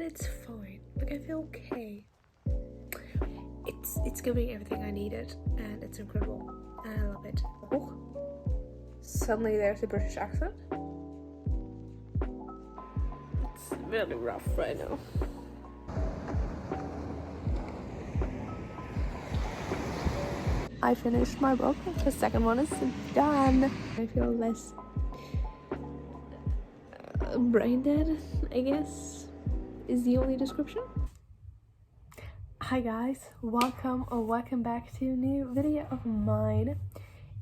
but it's fine. Like, I feel okay. It's giving everything I needed, and it's incredible, and I love it. Oh, suddenly there's a British accent. It's really rough right now. I finished my book. The second one is done. I feel less brain dead, I guess, is the only description. Hi guys, welcome back to a new video of mine.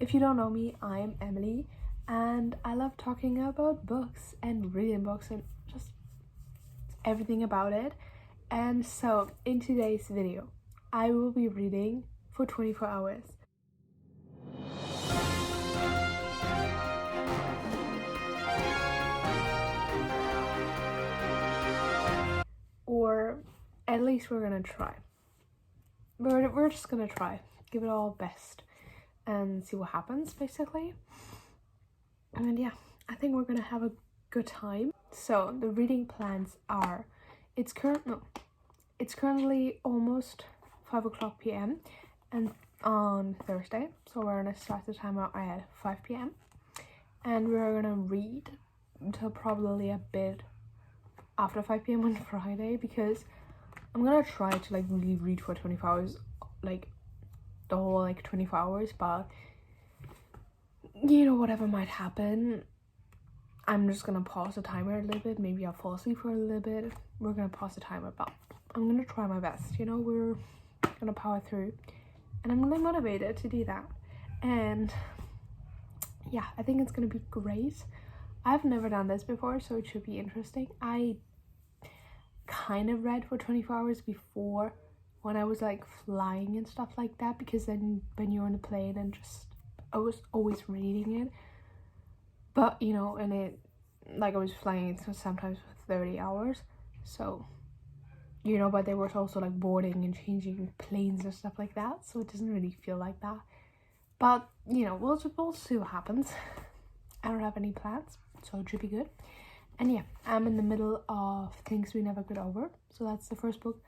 If you don't know me, I'm Emily, and I love talking about books and reading books and just everything about it. And so in today's video, I will be reading for 24 hours. Or at least we're gonna try. We're just gonna try, give it all best and see what happens, basically. And yeah, I think we're gonna have a good time. So the reading plans are, it's currently almost 5 o'clock p.m. and on Thursday, so we're gonna start the timer at 5 p.m. and we're gonna read until probably a bit after 5 p.m. on Friday, because I'm gonna try to like really read for 24 hours, like the whole like 24 hours, but you know, whatever might happen, I'm just gonna pause the timer a little bit. Maybe I'll fall asleep for a little bit. We're gonna pause the timer, but I'm gonna try my best, you know. We're gonna power through, and I'm really motivated to do that. And yeah, I think it's gonna be great. I've never done this before, so it should be interesting. I kind of read for 24 hours before when I was like flying and stuff like that, because then when you're on a plane and just I was always reading it, but you know, and it like I was flying so sometimes for 30 hours, so you know, but there was also like boarding and changing planes and stuff like that, so it doesn't really feel like that. But you know, we'll see what happens. I don't have any plans, so it should be good. And yeah, I'm in the middle of Things We Never Get Over, so that's the first book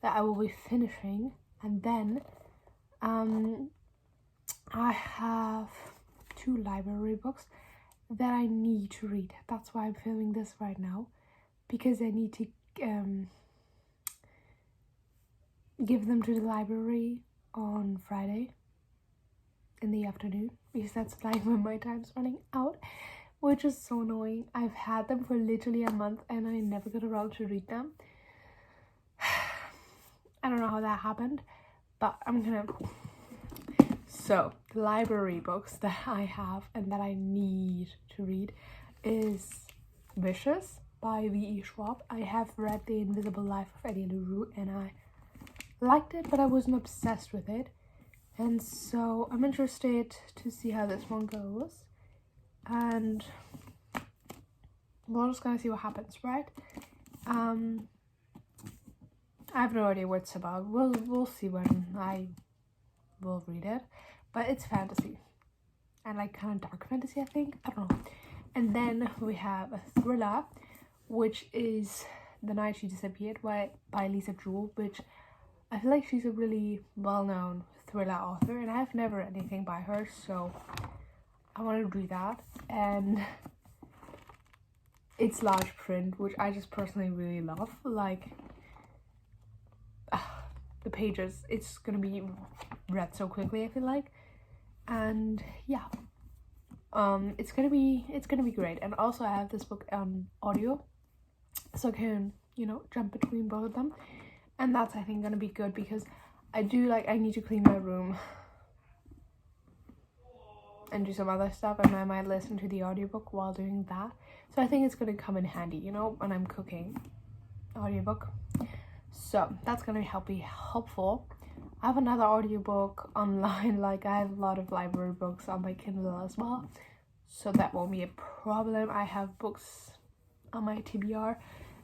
that I will be finishing. And then I have 2 library books that I need to read. That's why I'm filming this right now, because I need to give them to the library on Friday in the afternoon, because that's like when my time's running out, which is so annoying. I've had them for literally a month and I never got around to read them. I don't know how that happened, but I'm gonna. So the library books that I have and that I need to read is Vicious by V.E. Schwab. I have read The Invisible Life of Eddie LaRue and I liked it, but I wasn't obsessed with it, and so I'm interested to see how this one goes. And we're just gonna see what happens, right? I have no idea what it's about. We'll see when I will read it, but it's fantasy and like kind of dark fantasy, I think. I don't know. And then we have a thriller, which is The Night She Disappeared by Lisa Jewell, which I feel like she's a really well-known thriller author, and I've never read anything by her, so I want to read that. And it's large print, which I just personally really love. Like the pages, it's gonna be read so quickly, I feel like. And yeah, it's gonna be great. And also I have this book on audio, so I can, you know, jump between both of them, and that's, I think, gonna be good, because I need to clean my room and do some other stuff, and I might listen to the audiobook while doing that. So I think it's gonna come in handy, you know, when I'm cooking. Audiobook. So that's gonna be helpful. I have another audiobook online, like I have a lot of library books on my Kindle as well, so that won't be a problem. I have books on my TBR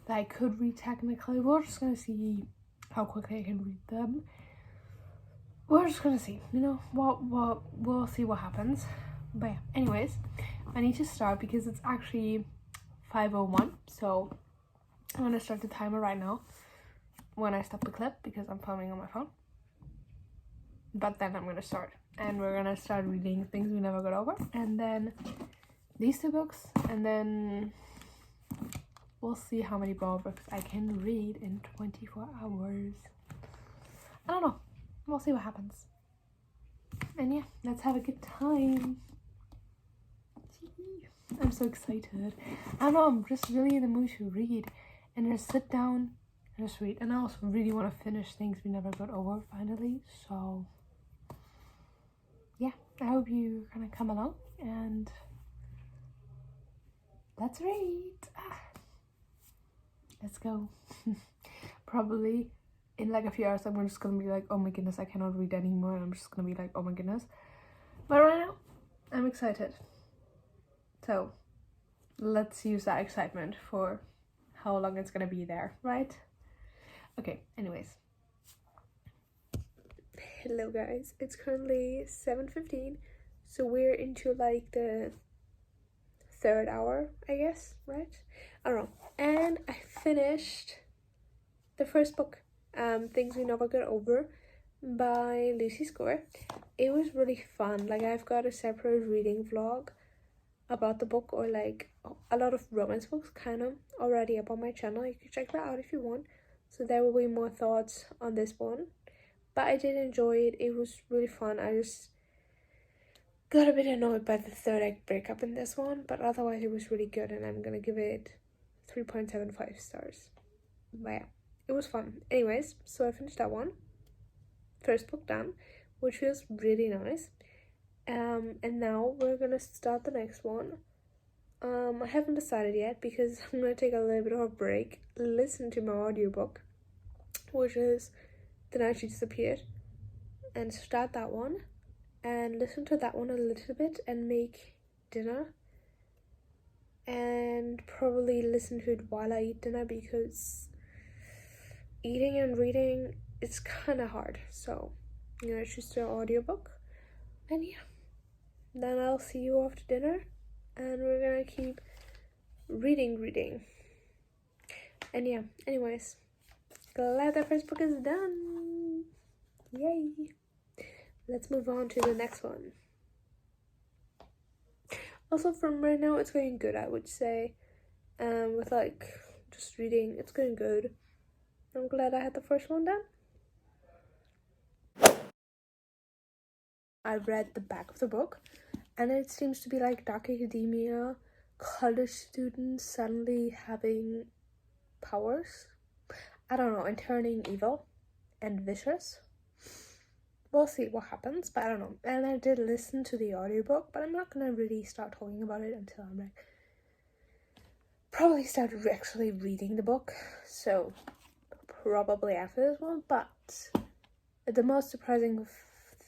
that I could read technically. We're just gonna see how quickly I can read them. We're just gonna see, you know, we'll see what happens. But yeah, anyways, I need to start because it's actually 5:01, so I'm gonna start the timer right now when I stop the clip because I'm filming on my phone. But then I'm gonna start, and we're gonna start reading Things We Never Got Over, and then these 2 books, and then we'll see how many more books I can read in 24 hours. I don't know. We'll see what happens. And yeah, let's have a good time. I'm so excited. I don't know, I'm just really in the mood to read and just sit down and just read. And I also really want to finish Things We Never Got Over finally. So yeah, I hope you're gonna come along and let's read. Let's go. Probably in like a few hours I'm just gonna be like, oh my goodness, I cannot read anymore. I'm just gonna be like, oh my goodness. But right now I'm excited. So let's use that excitement for how long it's gonna be there, right? Okay, anyways. Hello guys, it's currently 7:15, so we're into like the 3rd hour, I guess, right? I don't know. And I finished the first book, Things We Never Got Over by Lucy Score. It was really fun. Like, I've got a separate reading vlog about the book, or like a lot of romance books kind of already up on my channel. You can check that out if you want. So there will be more thoughts on this one, but I did enjoy it. It was really fun. I just got a bit annoyed by the 3rd act breakup in this one, but otherwise it was really good, and I'm gonna give it 3.75 stars. But yeah, it was fun. Anyways, so I finished that one. First book done, which feels really nice. And now we're gonna start the next one. I haven't decided yet because I'm gonna take a little bit of a break, listen to my audiobook, which is The Night She Disappeared, and start that one and listen to that one a little bit and make dinner, and probably listen to it while I eat dinner because eating and reading is kind of hard. So I'm gonna choose the audiobook, and yeah, then I'll see you after dinner, and we're gonna keep reading. And yeah, anyways, glad that first book is done. Yay! Let's move on to the next one. Also, from right now, it's going good, I would say. With like just reading, it's going good. I'm glad I had the first one done. I read the back of the book, and it seems to be like dark academia, college students suddenly having powers. I don't know, and turning evil and vicious. We'll see what happens, but I don't know. And I did listen to the audiobook, but I'm not gonna really start talking about it until I'm like probably start actually reading the book. So probably after this one. But the most surprising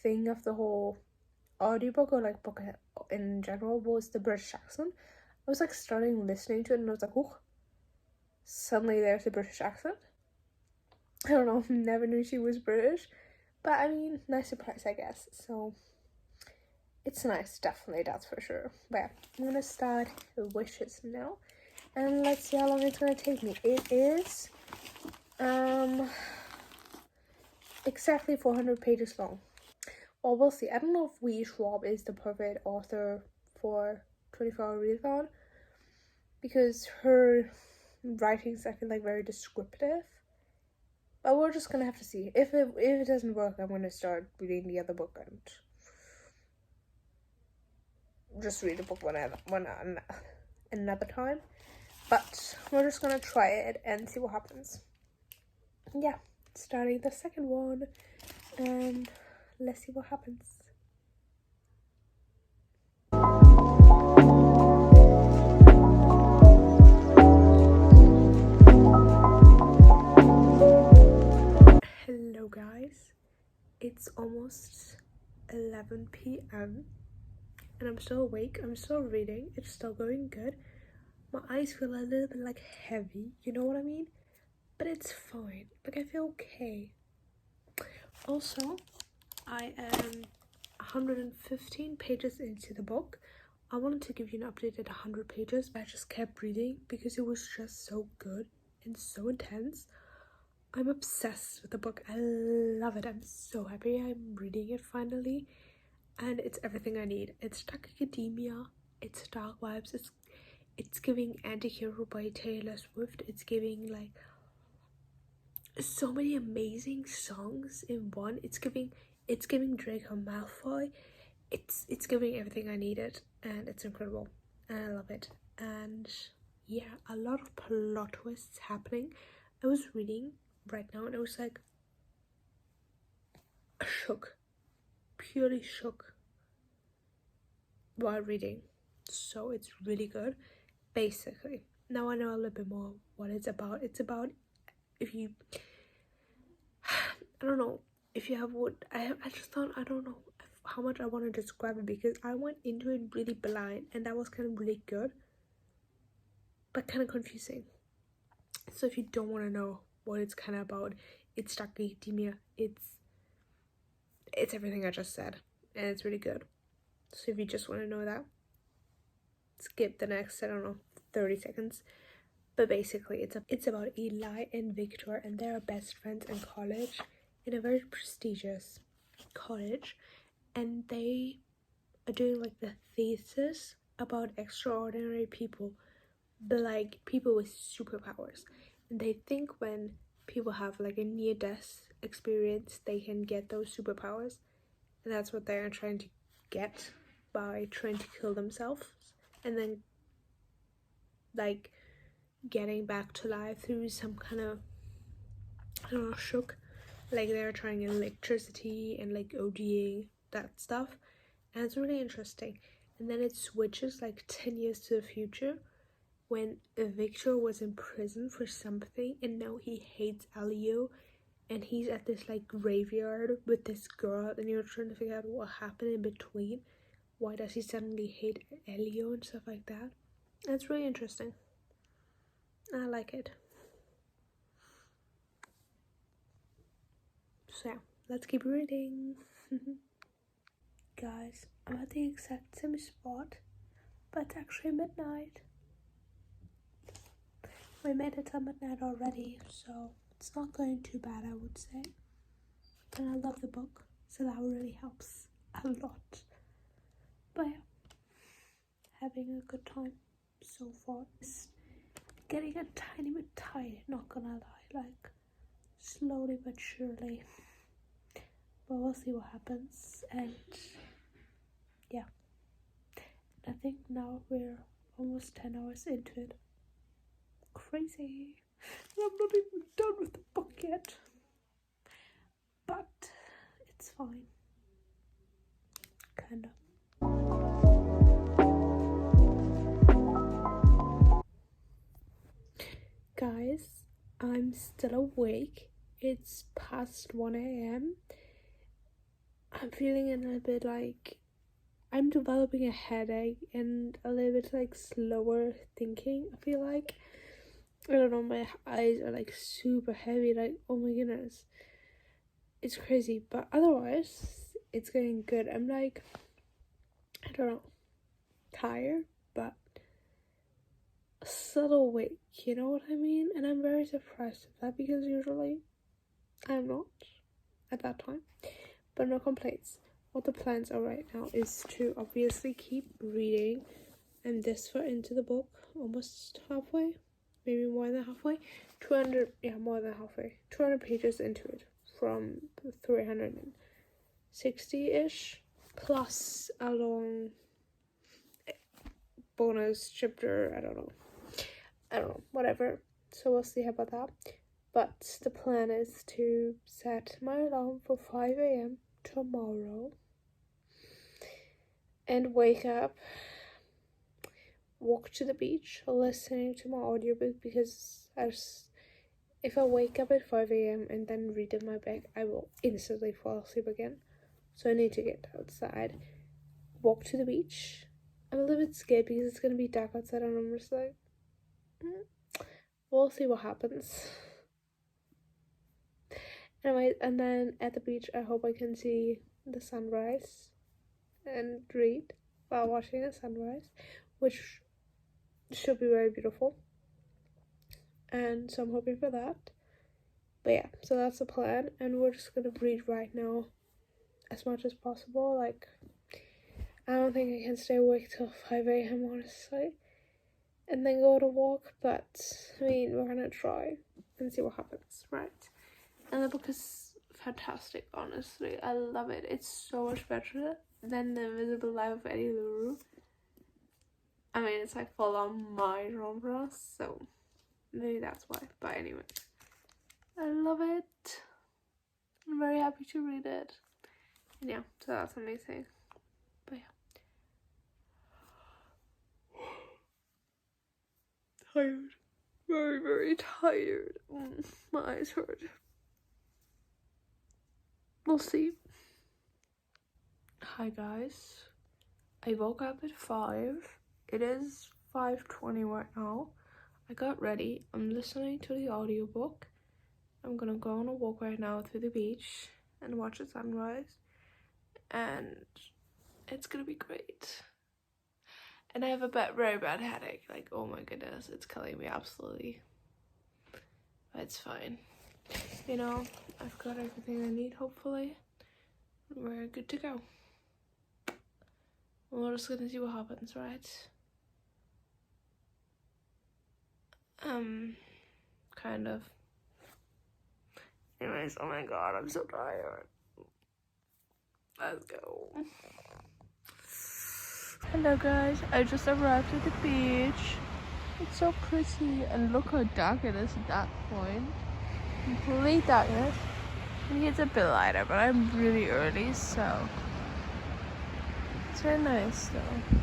thing of the whole audiobook, or like book in general, was the British accent. I was like starting listening to it, and I was like, oh, suddenly there's a British accent. I don't know, never knew she was British, but I mean, nice surprise, I guess. So it's nice, definitely, that's for sure. But yeah, I'm gonna start Wishes now, and let's see how long it's gonna take me. It is exactly 400 pages long. Well, we'll see. I don't know if Wee Schwab is the perfect author for 24-hour readathon, because her writings, I feel like, very descriptive. But we're just gonna have to see. If it doesn't work, I'm gonna start reading the other book and just read the book another time. But we're just gonna try it and see what happens. Yeah, starting the second one, and let's see what happens. Hello guys, it's almost 11 p.m. and I'm still awake. I'm still reading. It's still going good. My eyes feel a little bit like heavy, you know what I mean? But it's fine. Like, I feel okay. Also, I am 115 pages into the book. I wanted to give you an update at 100 pages, but I just kept reading because it was just so good and so intense. I'm obsessed with the book. I love it. I'm so happy I'm reading it finally, and it's everything I need. It's dark academia, it's dark vibes, it's giving Anti-Hero by Taylor Swift. It's giving like so many amazing songs in one. It's giving Draco Malfoy. It's giving everything I needed, and it's incredible, and I love it. And yeah, a lot of plot twists happening. I was reading right now and I was like shook, purely shook while reading. So it's really good. Basically, now I know a little bit more what it's about. It's about, if you I don't know if you have what I just thought, I don't know how much I want to describe it, because I went into it really blind, and that was kind of really good but kind of confusing. So if you don't want to know what it's kind of about, it's dark academia, it's everything I just said, and it's really good. So if you just want to know that, skip the next, I don't know, 30 seconds. But basically it's about Eli and Victor, and they're best friends in college, in a very prestigious college, and they are doing like the thesis about extraordinary people, but like people with superpowers. And they think when people have like a near-death experience, they can get those superpowers, and that's what they're trying to get by trying to kill themselves, and then like getting back to life through some kind of, I don't know, shook. Like they're trying electricity and like ODing, that stuff, and it's really interesting. And then it switches like 10 years to the future, when Victor was in prison for something, and now he hates Elio, and he's at this like graveyard with this girl, and you're trying to figure out what happened in between. Why does he suddenly hate Elio and stuff like that? And it's really interesting. I like it. So yeah, let's keep reading. Guys, I'm at the exact same spot, but it's actually midnight. We made it to midnight already, so it's not going too bad, I would say. And I love the book, so that really helps a lot. But yeah, having a good time so far. It's getting a tiny bit tired, not gonna lie, like slowly but surely. But we'll see what happens. And yeah, I think now we're almost 10 hours into it. Crazy. I'm not even done with the book yet, but it's fine, kinda. Guys, I'm still awake. It's past 1 a.m. I'm feeling a little bit like I'm developing a headache and a little bit like slower thinking, I feel like. I don't know, my eyes are like super heavy, like oh my goodness. It's crazy, but otherwise it's going good. I'm like, I don't know, tired, but still awake, you know what I mean? And I'm very surprised at that, because usually I'm not at that time. But no complaints. What the plans are right now is to obviously keep reading. I'm this far into the book, almost halfway, maybe more than halfway. 200, yeah, more than halfway. 200 pages into it from 360-ish, plus a long bonus chapter, I don't know, whatever. So we'll see about that. But the plan is to set my alarm for 5 a.m. tomorrow and wake up, walk to the beach, listening to my audiobook, because if I wake up at 5 a.m. and then read in my bed, I will instantly fall asleep again. So I need to get outside, walk to the beach. I'm a little bit scared because it's gonna be dark outside, and I'm just like, we'll see what happens. Anyway, and then at the beach, I hope I can see the sunrise and read while watching the sunrise, which should be very beautiful. and so I'm hoping for that. But yeah, so that's the plan, and we're just gonna read right now as much as possible. Like, I don't think I can stay awake till 5 a.m. honestly, and then go to walk, but I mean, we're gonna try and see what happens, right? And the book is fantastic, honestly. I love it. It's so much better than The Invisible Life of Eddie LaRue. I mean, it's like full on my genre, so maybe that's why. But anyway, I love it. I'm very happy to read it. And yeah, so that's amazing. But yeah. Tired. Very, very tired. My eyes hurt. We'll see. Hi guys. I woke up at 5. It is 5:20 right now. I got ready. I'm listening to the audiobook. I'm gonna go on a walk right now through the beach and watch the sunrise. And it's gonna be great. And I have a very bad headache. Like, oh my goodness, it's killing me absolutely. But it's fine. You know, I've got everything I need, hopefully. We're good to go. We're just gonna see what happens, right? Kind of. Anyways, oh my god, I'm so tired. Let's go. Hello guys, I just arrived at the beach. It's so pretty, and look how dark it is at that point. Complete darkness. It gets a bit lighter, but I'm really early, so it's very nice though.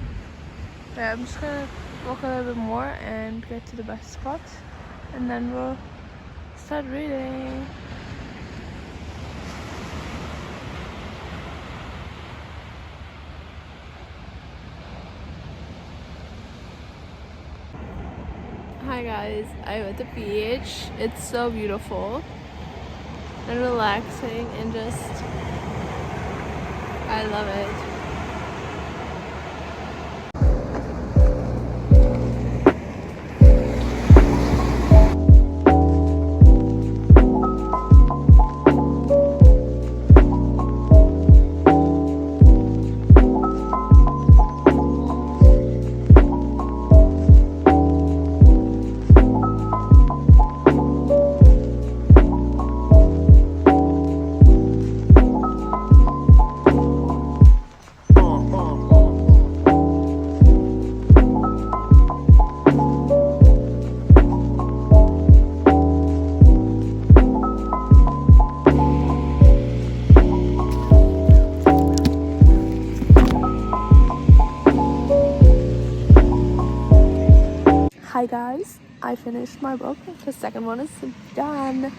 Yeah, I'm just gonna walk a little bit more and get to the best spot, and then we'll start reading. Hi guys, I'm at the beach. It's so beautiful and relaxing, and just I love it. Hi guys, I finished my book. The second one is done,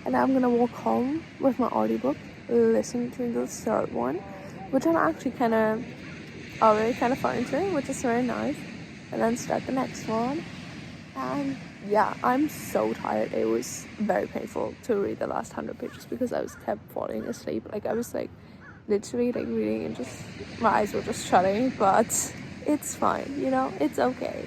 and I'm gonna walk home with my audiobook, listen to the third one, which I'm actually already kind of far into, which is very nice, and then start the next one. And yeah, I'm so tired. It was very painful to read the last 100 pages because I was kept falling asleep. Like, I was like literally like reading and just my eyes were just shutting, but it's fine, you know, it's okay.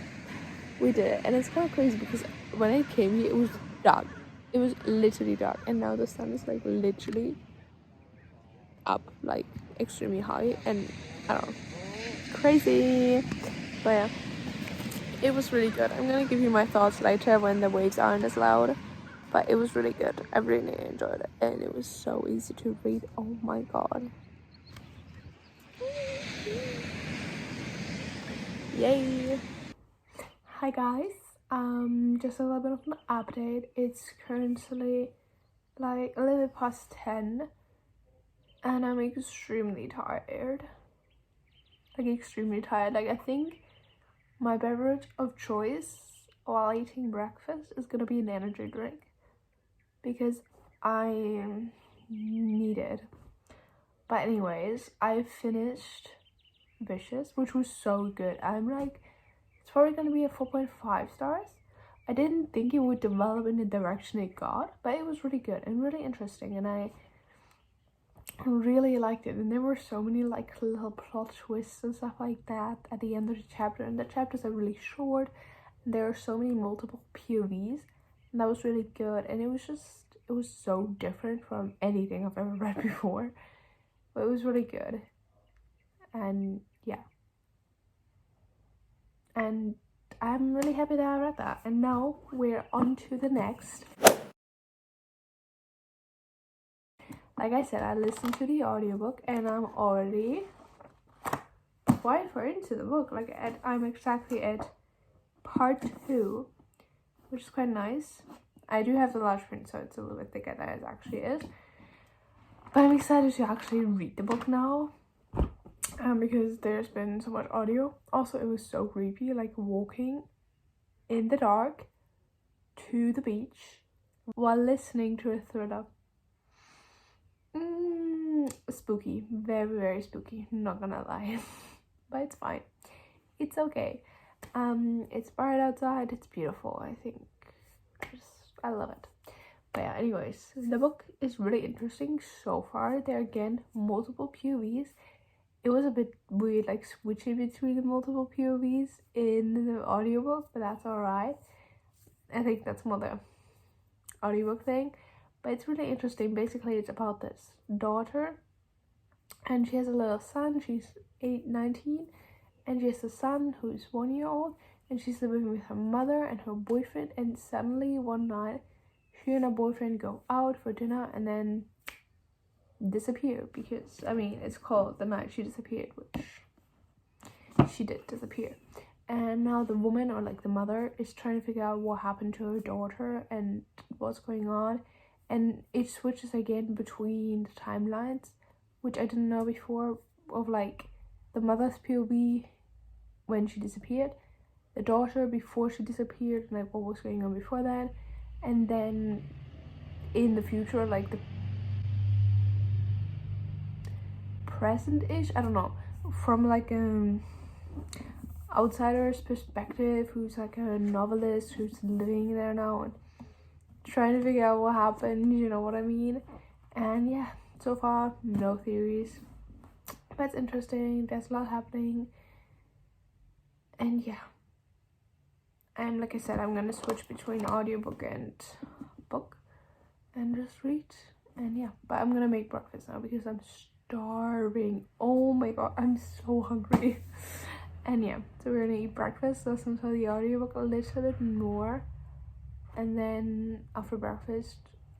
We did it. And it's kind of crazy because when I came here, it was dark. It was literally dark, and now the sun is like literally up, like extremely high, and I don't know, crazy. But yeah, it was really good. I'm gonna give you my thoughts later when the waves aren't as loud, but it was really good. I really enjoyed it, and it was so easy to read. Oh my god. Yay. Hi guys, just a little bit of an update. It's currently like a little bit past 10, and I'm extremely tired. Like, I think my beverage of choice while eating breakfast is gonna be an energy drink because I need it. But anyways, I finished Vicious, which was so good. I'm like, it's probably gonna be a 4.5 stars. I didn't think it would develop in the direction it got, but it was really good and really interesting, and I really liked it. And there were so many like little plot twists and stuff like that at the end of the chapter, and the chapters are really short, and there are so many multiple POVs and that was really good. And it was so different from anything I've ever read before, but it was really good. And yeah, and I'm really happy that I read that. And now we're on to the next. Like I said, I listened to the audiobook and I'm already quite far into the book. Like I'm exactly at part 2, which is quite nice. I do have the large print, so it's a little bit thicker than it actually is. But I'm excited to actually read the book now. Because there's been so much audio. Also, it was so creepy, like walking in the dark to the beach while listening to a thriller. Spooky, very, very spooky, not gonna lie. But it's fine, it's okay. It's bright outside, it's beautiful. I think I love it. But yeah, anyways, the book is really interesting so far. There are again multiple POVs. It was a bit weird, like switching between the multiple POVs in the audiobook, but that's alright. I think that's more the audiobook thing. But it's really interesting. Basically, it's about this daughter, and she has a little son. She's 19, and she has a son who's 1 year old, and she's living with her mother and her boyfriend. And suddenly one night, she and her boyfriend go out for dinner and then disappear, because I mean it's called The Night She Disappeared, which she did disappear. And now the woman, or like the mother, is trying to figure out what happened to her daughter and what's going on. And it switches again between the timelines, which I didn't know before, of like the mother's POV when she disappeared, the daughter before she disappeared, and like what was going on before that, and then in the future, like the present-ish, I don't know, from like outsider's perspective, who's like a novelist who's living there now and trying to figure out what happened, you know what I mean? And yeah, so far no theories, but it's interesting. There's a lot happening, and yeah, and like I said, I'm gonna switch between audiobook and book and just read. And yeah, but I'm gonna make breakfast now because I'm starving. Oh my god, I'm so hungry. And yeah, so we're gonna eat breakfast, listen to the audiobook a little bit more, and then after breakfast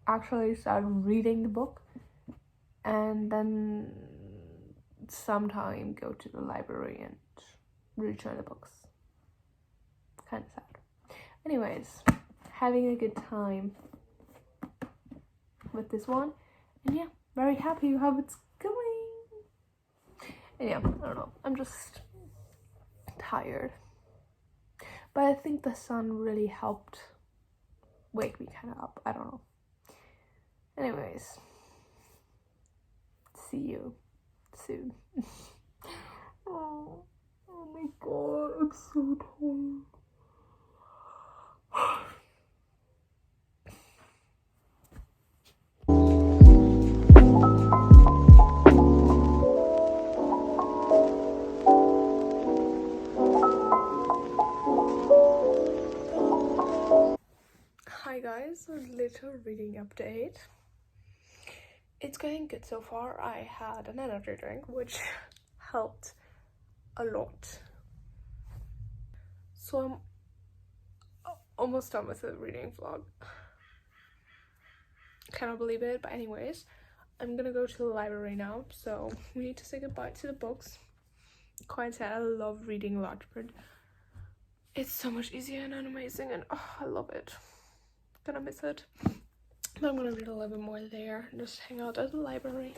actually start reading the book, and then sometime go to the library and return the books. Kind of sad. Anyways, having a good time with this one, and yeah, very happy how it's going. And yeah, I don't know, I'm just tired, but I think the sun really helped wake me kind of up. I don't know. Anyways, see you soon. Oh my god, I'm so tired. Hi guys, a little reading update. It's going good so far. I had an energy drink, which helped a lot. So I'm almost done with the reading vlog. Cannot believe it, but anyways, I'm gonna go to the library now, so we need to say goodbye to the books. Quite sad. I love reading large print. It's so much easier and amazing, and oh, I love it. Gonna miss it. But I'm gonna read a little bit more there, just hang out at the library,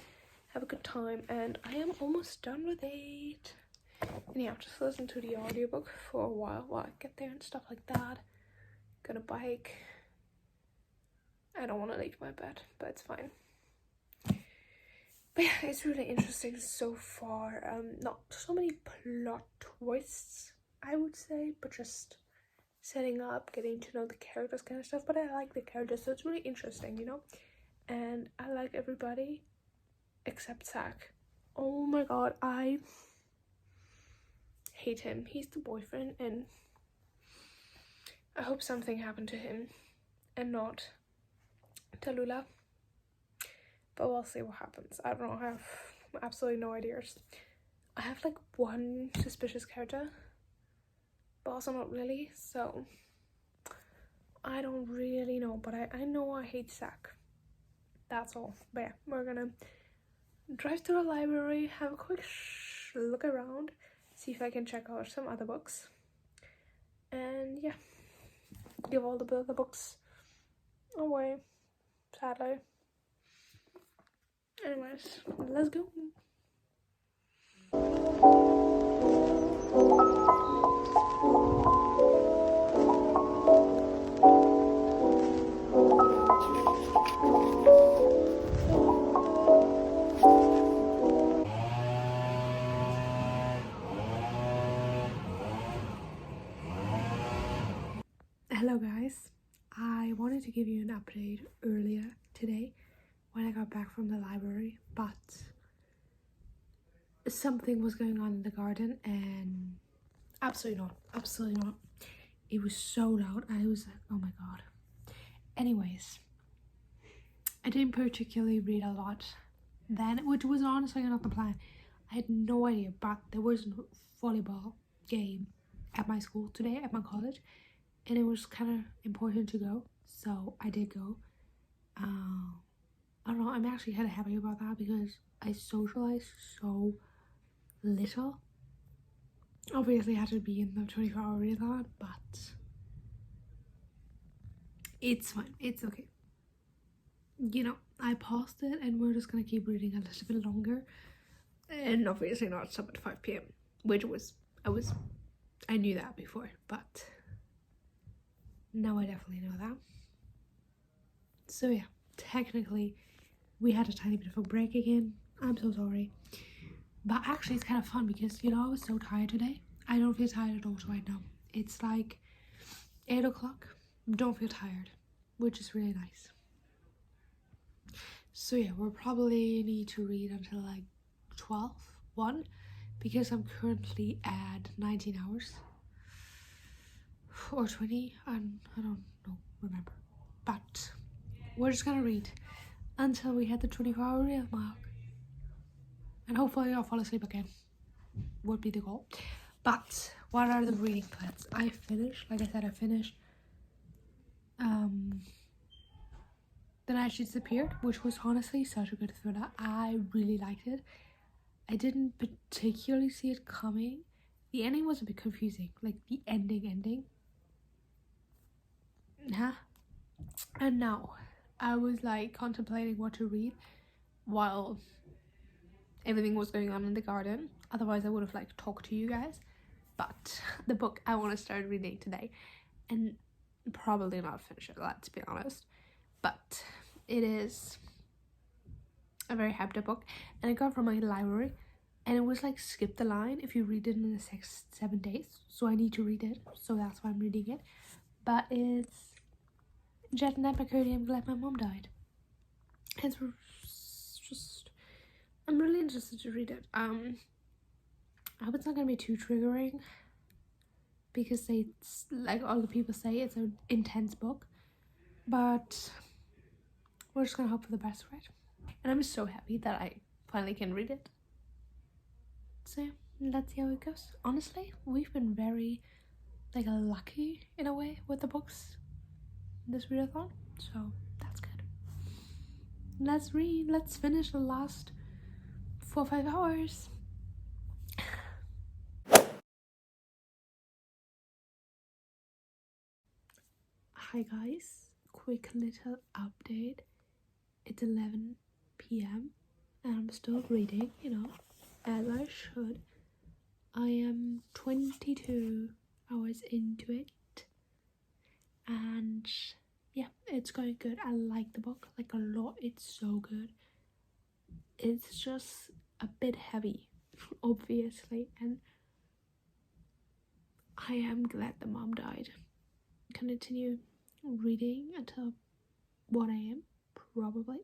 have a good time, and I am almost done with it. And yeah, just listen to the audiobook for a while I get there and stuff like that. Gonna bike. I don't want to leave my bed, but it's fine. But yeah, it's really interesting so far. Not so many plot twists, I would say, but just setting up, getting to know the characters kind of stuff. But I like the characters, so it's really interesting, you know? And I like everybody except Zach. Oh my god, I hate him. He's the boyfriend, and I hope something happened to him. and not Tallulah. But we'll see what happens. I don't know. I have absolutely no ideas. I have like one suspicious character, but also not really. So I don't really know. But I know I hate Zack. That's all. But yeah, we're gonna drive to the library, have a quick look around, see if I can check out some other books, and yeah, give all the books away, sadly. Anyways, let's go. Hello guys, I wanted to give you an update earlier today when I got back from the library, but something was going on in the garden and absolutely not. It was so loud. I was like, oh my god. Anyways, I didn't particularly read a lot then, which was honestly not the plan. I had no idea, but there was a volleyball game at my school today, at my college, and it was kind of important to go, so I did go. I don't know, I'm actually kind of happy about that because I socialized so little. Obviously I had to be in the 24-hour readathon, but it's fine, it's okay. You know, I paused it and we're just gonna keep reading a little bit longer, and obviously not stop at 5 p.m, which was I knew that before, but now I definitely know that. So yeah, technically we had a tiny bit of a break again. I'm so sorry, but actually it's kind of fun because, you know, I was so tired today. I don't feel tired at all right now. It's like 8 o'clock, don't feel tired, which is really nice. So yeah, we'll probably need to read until like 1 because I'm currently at 19 hours or 20, I don't know, remember, but we're just gonna read until we hit the 24-hour real mark, and hopefully I'll fall asleep again, would be the goal. But what are the reading plans? I finished, like I said, I finished The Night She Disappeared, which was honestly such a good thriller. I really liked it. I didn't particularly see it coming. The ending was a bit confusing, like the ending. And now I was like contemplating what to read while everything was going on in the garden. Otherwise I would have like talked to you guys. But the book I want to start reading today, and probably not finish it, let's be honest, but it is a very hyped book, and I got it from my library, and it was like skip the line if you read it in the 7 days, so I need to read it, so that's why I'm reading it. But it's Jet and Ned McCurdy, I'm Glad My Mom Died. It's just, I'm really interested to read it. I hope it's not gonna be too triggering, because it's like all the people say it's an intense book, but we're just gonna hope for the best, right? And I'm so happy that I finally can read it. So let's see how it goes. Honestly, we've been very like lucky in a way with the books this readathon, so that's good. Let's read. Let's finish the last 4 or 5 hours. Hi guys, quick little update. It's 11 p.m. and I'm still reading, you know, as I should. I am 22 hours into it, and yeah, it's going good. I like the book like a lot. It's so good. It's just a bit heavy, obviously, and I am glad the mom died. Continue reading until 1 a.m. probably,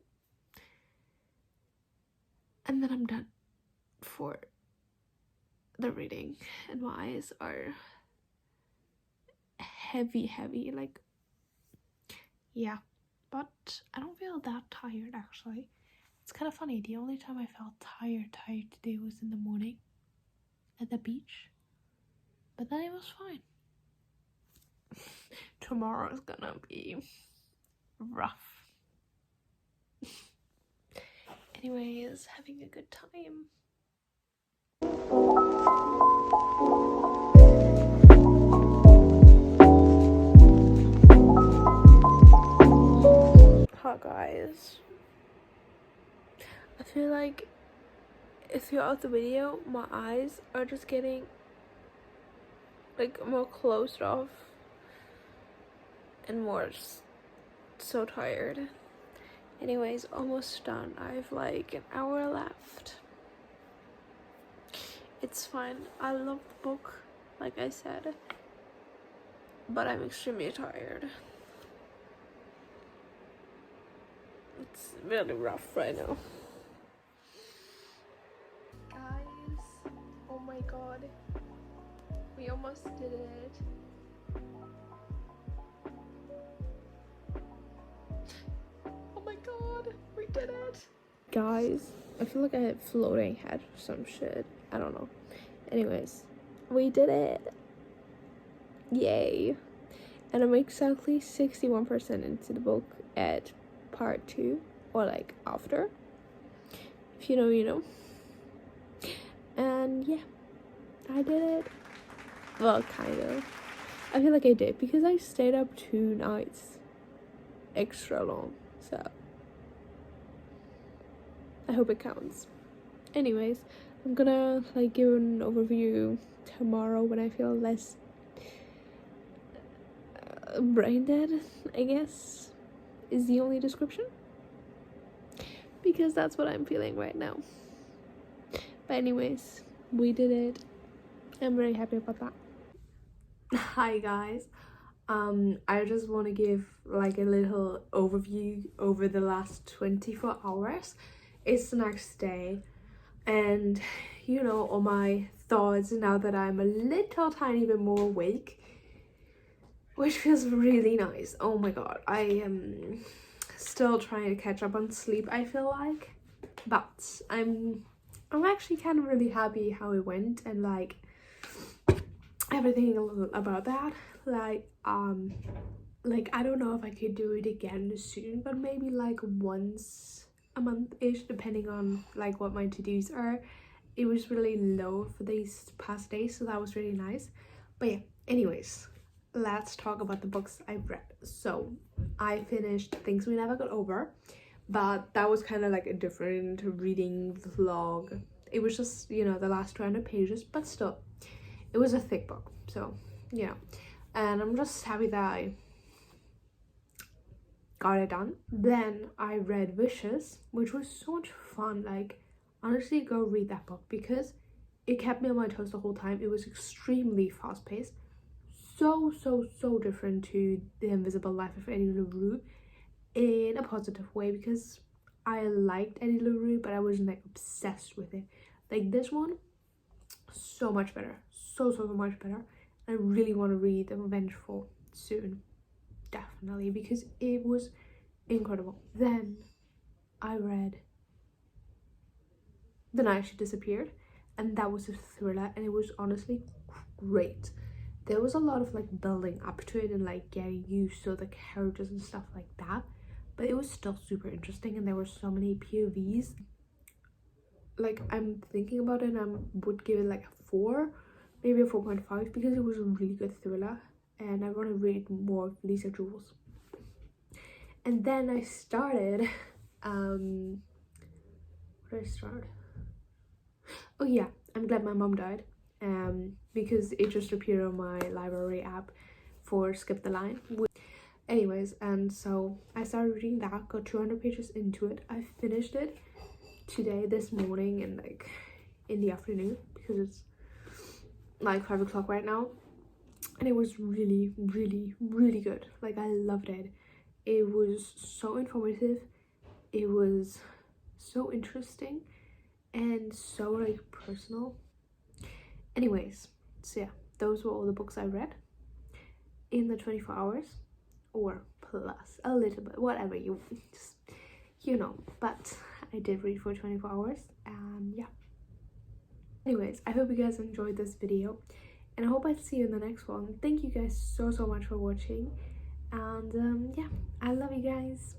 and then I'm done for the reading, and my eyes are heavy, like yeah, but I don't feel that tired actually. It's kind of funny, the only time I felt tired today was in the morning at the beach, but then it was fine. Tomorrow's gonna be rough. Anyways, having a good time. Hi guys. I feel like throughout the video my eyes are just getting like more closed off and more so tired. Anyways, almost done. I have like an hour left. It's fine. I love the book, like I said, but I'm extremely tired. It's really rough right now. Guys, oh my god, we almost did it. Oh my god, we did it. Guys, I feel like I had floating head or some shit. I don't know. Anyways, we did it. Yay. And I'm exactly 61% into the book at part 2, or like after. If you know, you know. And yeah, I did it. Well, kind of. I feel like I did because I stayed up 2 nights extra long. So I hope it counts. Anyways, I'm gonna like give an overview tomorrow when I feel less brain dead, I guess is the only description, because that's what I'm feeling right now. But anyways, we did it. I'm very happy about that. Hi guys, I just want to give like a little overview over the last 24 hours. It's the next day, and you know, all my thoughts now that I'm a little tiny bit more awake, which feels really nice. Oh my god, I am still trying to catch up on sleep, I feel like, but I'm actually kind of really happy how it went, and like everything about that. Like I don't know if I could do it again soon, but maybe like once a month-ish, depending on like what my to-dos are. It was really low for these past days, so that was really nice. But yeah, anyways, let's talk about the books I've read. So I finished Things We Never Got Over, but that was kind of like a different reading vlog. It was just, you know, the last 200 pages, but still it was a thick book, so yeah. And I'm just happy that I got it done. Then I read Wishes, which was so much fun. Like, honestly, go read that book because it kept me on my toes the whole time. It was extremely fast-paced, so different to The Invisible Life of Eddie LaRue in a positive way, because I liked Eddie LaRue, but I wasn't like obsessed with it. Like this one, so much better, so much better. I really want to read The Vengeful soon, definitely, because it was incredible. Then I read The Night She Disappeared, and that was a thriller, and it was honestly great. There was a lot of like building up to it and like getting used to the characters and stuff like that, but it was still super interesting, and there were so many POVs. Like, I'm thinking about it, and I would give it like a 4, maybe a 4.5, because it was a really good thriller, and I want to read more of Lisa Jules. And then I started what did I start? Oh yeah, I'm Glad My Mom Died, because it just appeared on my library app for Skip the Line. Anyways, and so I started reading that, got 200 pages into it. I finished it today, this morning, and like in the afternoon, because it's like 5 o'clock right now, and it was really good. Like, I loved it. It was so informative, it was so interesting, and so like personal. Anyways, so yeah, those were all the books I read in the 24 hours, or plus a little bit, whatever you just, you know. But I did read for 24 hours, and yeah. Anyways, I hope you guys enjoyed this video, and I hope I see you in the next one. Thank you guys so much for watching, and yeah, I love you guys.